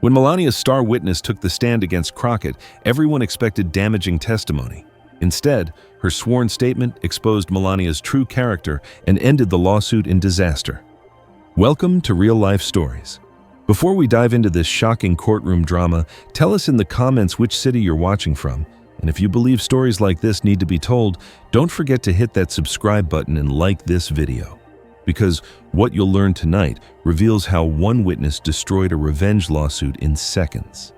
When Melania's star witness took the stand against Crockett, everyone expected damaging testimony. Instead, her sworn statement exposed Melania's true character and ended the lawsuit in disaster. Welcome to Real Life Stories. Before we dive into this shocking courtroom drama, tell us in the comments which city you're watching from. And if you believe stories like this need to be told, don't forget to hit that subscribe button and like this video. Because what you'll learn tonight reveals how one witness destroyed a revenge lawsuit in seconds.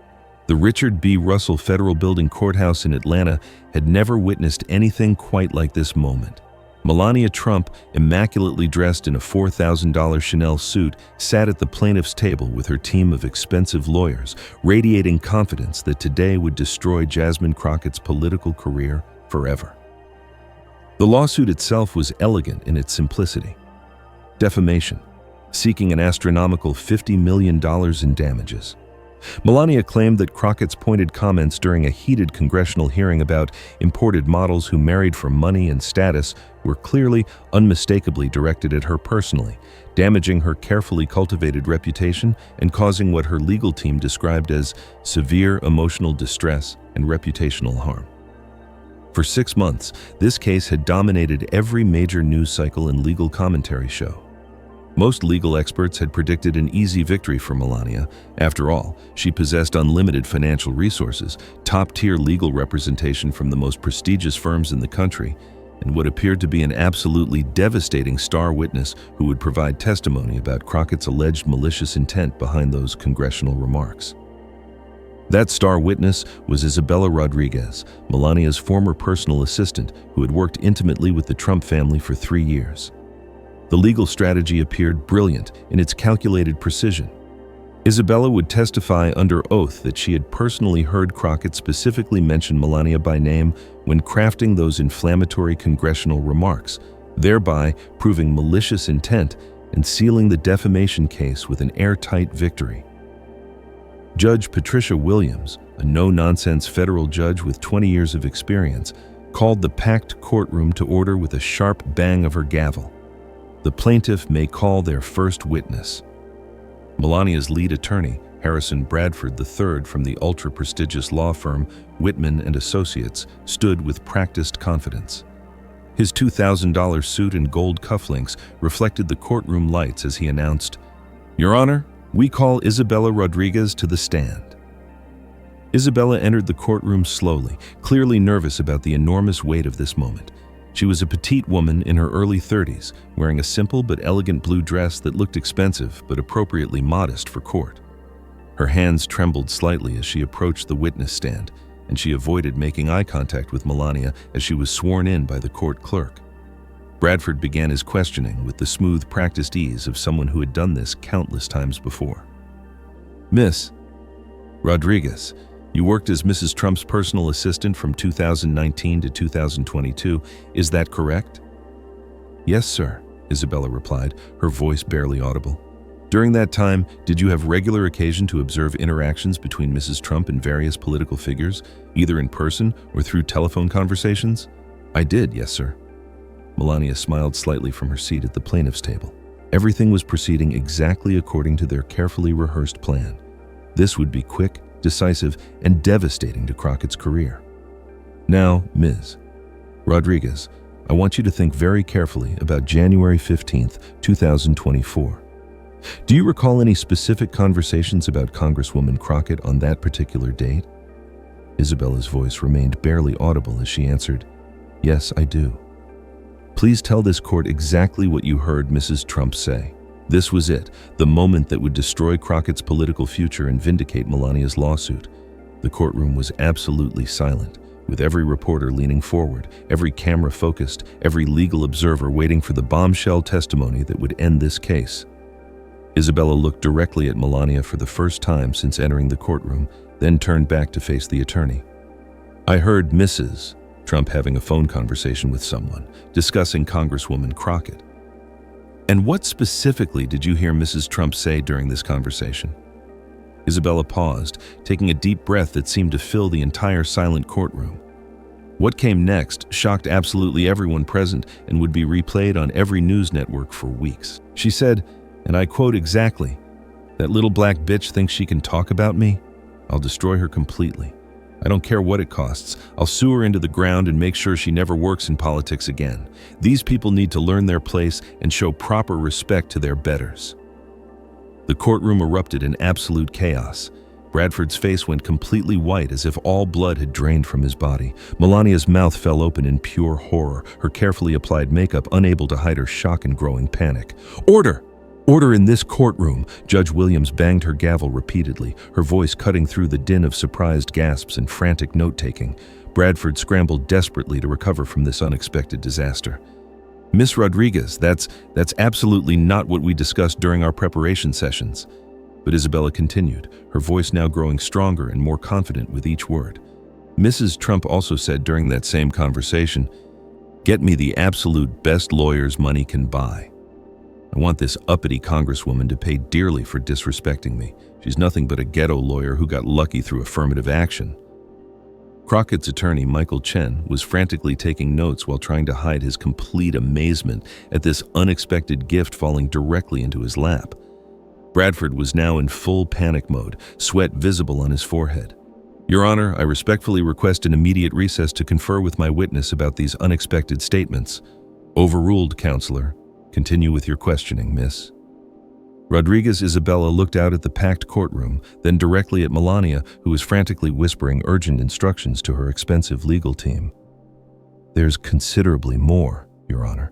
The Richard B. Russell Federal Building Courthouse in Atlanta had never witnessed anything quite like this moment. Melania Trump, immaculately dressed in a $4,000 Chanel suit, sat at the plaintiff's table with her team of expensive lawyers, radiating confidence that today would destroy Jasmine Crockett's political career forever. The lawsuit itself was elegant in its simplicity. Defamation, seeking an astronomical $50 million in damages. Melania claimed that Crockett's pointed comments during a heated congressional hearing about imported models who married for money and status were clearly, unmistakably directed at her personally, damaging her carefully cultivated reputation and causing what her legal team described as severe emotional distress and reputational harm. For 6 months, this case had dominated every major news cycle and legal commentary show. Most legal experts had predicted an easy victory for Melania. After all, she possessed unlimited financial resources, top-tier legal representation from the most prestigious firms in the country, and what appeared to be an absolutely devastating star witness who would provide testimony about Crockett's alleged malicious intent behind those congressional remarks. That star witness was Isabella Rodriguez, Melania's former personal assistant who had worked intimately with the Trump family for 3 years. The legal strategy appeared brilliant in its calculated precision. Isabella would testify under oath that she had personally heard Crockett specifically mention Melania by name when crafting those inflammatory congressional remarks, thereby proving malicious intent and sealing the defamation case with an airtight victory. Judge Patricia Williams, a no-nonsense federal judge with 20 years of experience, called the packed courtroom to order with a sharp bang of her gavel. The plaintiff may call their first witness. Melania's lead attorney, Harrison Bradford III from the ultra-prestigious law firm Whitman & Associates, stood with practiced confidence. His $2,000 suit and gold cufflinks reflected the courtroom lights as he announced, "Your Honor, we call Isabella Rodriguez to the stand." Isabella entered the courtroom slowly, clearly nervous about the enormous weight of this moment. She was a petite woman in her early 30s, wearing a simple but elegant blue dress that looked expensive but appropriately modest for court. Her hands trembled slightly as she approached the witness stand, and she avoided making eye contact with Melania as she was sworn in by the court clerk. Bradford began his questioning with the smooth, practiced ease of someone who had done this countless times before. "Miss Rodriguez, you worked as Mrs. Trump's personal assistant from 2019 to 2022, is that correct?" "Yes, sir," Isabella replied, her voice barely audible. "During that time, did you have regular occasion to observe interactions between Mrs. Trump and various political figures, either in person or through telephone conversations?" "I did, yes, sir." Melania smiled slightly from her seat at the plaintiff's table. Everything was proceeding exactly according to their carefully rehearsed plan. This would be quick, decisive, and devastating to Crockett's career. "Now, Ms. Rodriguez, I want you to think very carefully about January 15th, 2024. Do you recall any specific conversations about Congresswoman Crockett on that particular date?" Isabella's voice remained barely audible as she answered, "Yes, I do." "Please tell this court exactly what you heard Mrs. Trump say." This was it, the moment that would destroy Crockett's political future and vindicate Melania's lawsuit. The courtroom was absolutely silent, with every reporter leaning forward, every camera focused, every legal observer waiting for the bombshell testimony that would end this case. Isabella looked directly at Melania for the first time since entering the courtroom, then turned back to face the attorney. "I heard Mrs. Trump having a phone conversation with someone, discussing Congresswoman Crockett. And what specifically did you hear Mrs. Trump say during this conversation?" Isabella paused, taking a deep breath that seemed to fill the entire silent courtroom. What came next shocked absolutely everyone present and would be replayed on every news network for weeks. She said, and I quote exactly, That little black bitch thinks she can talk about me? I'll destroy her completely. I don't care what it costs. I'll sue her into the ground and make sure she never works in politics again. These people need to learn their place and show proper respect to their betters. The courtroom erupted in absolute chaos. Bradford's face went completely white as if all blood had drained from his body. Melania's mouth fell open in pure horror, her carefully applied makeup unable to hide her shock and growing panic. Order! Order in this courtroom! Judge Williams banged her gavel repeatedly, her voice cutting through the din of surprised gasps and frantic note-taking. Bradford scrambled desperately to recover from this unexpected disaster. Miss Rodriguez, that's absolutely not what we discussed during our preparation sessions. But Isabella continued, her voice now growing stronger and more confident with each word. Mrs. Trump also said during that same conversation, "Get me the absolute best lawyers money can buy. I want this uppity congresswoman to pay dearly for disrespecting me. She's nothing but a ghetto lawyer who got lucky through affirmative action." Crockett's attorney, Michael Chen, was frantically taking notes while trying to hide his complete amazement at this unexpected gift falling directly into his lap. Bradford was now in full panic mode, sweat visible on his forehead. "Your Honor, I respectfully request an immediate recess to confer with my witness about these unexpected statements." "Overruled, Counselor. Continue with your questioning, Miss." Rodriguez Isabella looked out at the packed courtroom, then directly at Melania, who was frantically whispering urgent instructions to her expensive legal team. "There's considerably more, Your Honor.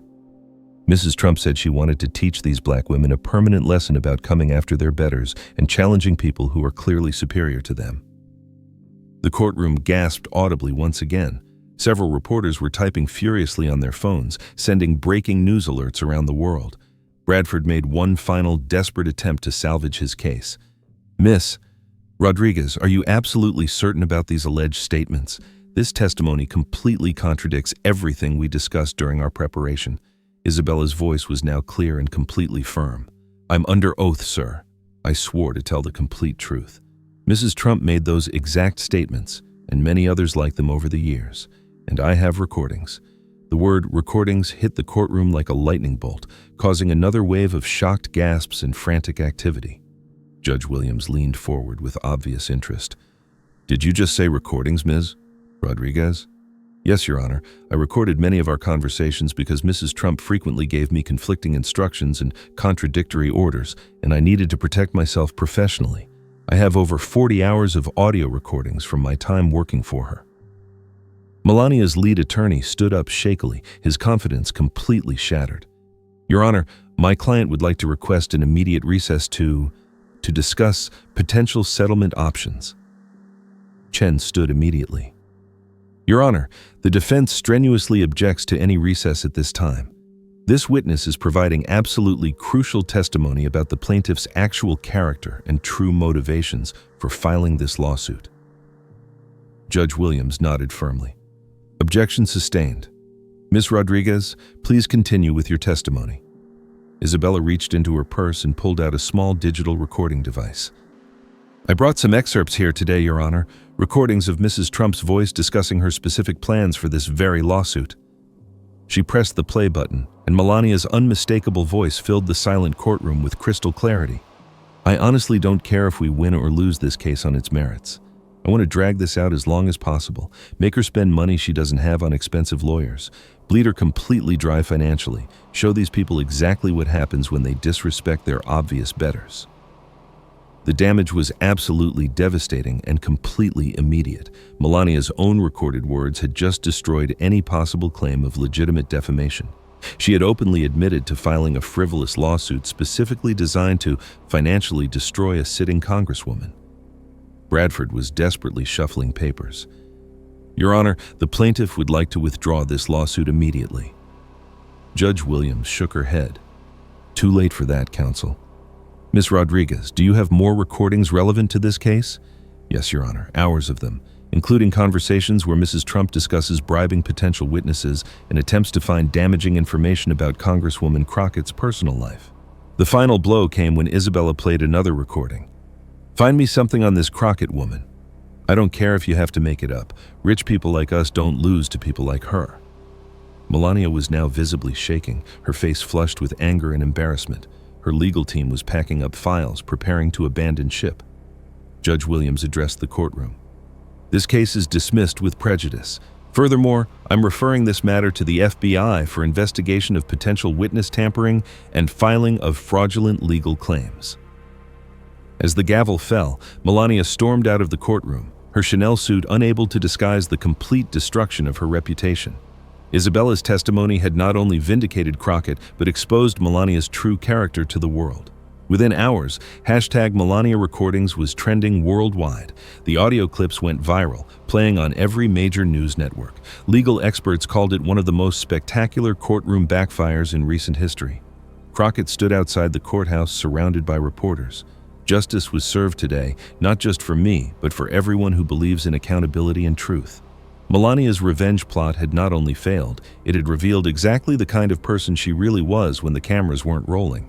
Mrs. Trump said she wanted to teach these black women a permanent lesson about coming after their betters and challenging people who are clearly superior to them." The courtroom gasped audibly once again. Several reporters were typing furiously on their phones, sending breaking news alerts around the world. Bradford made one final desperate attempt to salvage his case. "Miss Rodriguez, are you absolutely certain about these alleged statements? This testimony completely contradicts everything we discussed during our preparation." Isabella's voice was now clear and completely firm. "I'm under oath, sir. I swore to tell the complete truth. Mrs. Trump made those exact statements, and many others like them over the years. And I have recordings." The word recordings hit the courtroom like a lightning bolt, causing another wave of shocked gasps and frantic activity. Judge Williams leaned forward with obvious interest. "Did you just say recordings, Ms. Rodriguez?" "Yes, Your Honor. I recorded many of our conversations because Mrs. Trump frequently gave me conflicting instructions and contradictory orders, and I needed to protect myself professionally. I have over 40 hours of audio recordings from my time working for her." Melania's lead attorney stood up shakily, his confidence completely shattered. "Your Honor, my client would like to request an immediate recess to discuss potential settlement options." Chen stood immediately. "Your Honor, the defense strenuously objects to any recess at this time. This witness is providing absolutely crucial testimony about the plaintiff's actual character and true motivations for filing this lawsuit." Judge Williams nodded firmly. "Objection sustained. Ms. Rodriguez, please continue with your testimony." Isabella reached into her purse and pulled out a small digital recording device. "I brought some excerpts here today, Your Honor, recordings of Mrs. Trump's voice discussing her specific plans for this very lawsuit." She pressed the play button, and Melania's unmistakable voice filled the silent courtroom with crystal clarity. "I honestly don't care if we win or lose this case on its merits. I want to drag this out as long as possible, make her spend money she doesn't have on expensive lawyers, bleed her completely dry financially, show these people exactly what happens when they disrespect their obvious betters." The damage was absolutely devastating and completely immediate. Melania's own recorded words had just destroyed any possible claim of legitimate defamation. She had openly admitted to filing a frivolous lawsuit specifically designed to financially destroy a sitting congresswoman. Bradford was desperately shuffling papers. "Your Honor, the plaintiff would like to withdraw this lawsuit immediately." Judge Williams shook her head. "Too late for that, counsel. Ms. Rodriguez, do you have more recordings relevant to this case?" "Yes, Your Honor, hours of them, including conversations where Mrs. Trump discusses bribing potential witnesses and attempts to find damaging information about Congresswoman Crockett's personal life." The final blow came when Isabella played another recording. "Find me something on this Crockett woman. I don't care if you have to make it up. Rich people like us don't lose to people like her." Melania was now visibly shaking, her face flushed with anger and embarrassment. Her legal team was packing up files, preparing to abandon ship. Judge Williams addressed the courtroom. This case is dismissed with prejudice. Furthermore, I'm referring this matter to the FBI for investigation of potential witness tampering and filing of fraudulent legal claims. As the gavel fell, Melania stormed out of the courtroom, her Chanel suit unable to disguise the complete destruction of her reputation. Isabella's testimony had not only vindicated Crockett, but exposed Melania's true character to the world. Within hours, #Melania Recordings was trending worldwide. The audio clips went viral, playing on every major news network. Legal experts called it one of the most spectacular courtroom backfires in recent history. Crockett stood outside the courthouse surrounded by reporters. Justice was served today, not just for me, but for everyone who believes in accountability and truth. Melania's revenge plot had not only failed, it had revealed exactly the kind of person she really was when the cameras weren't rolling.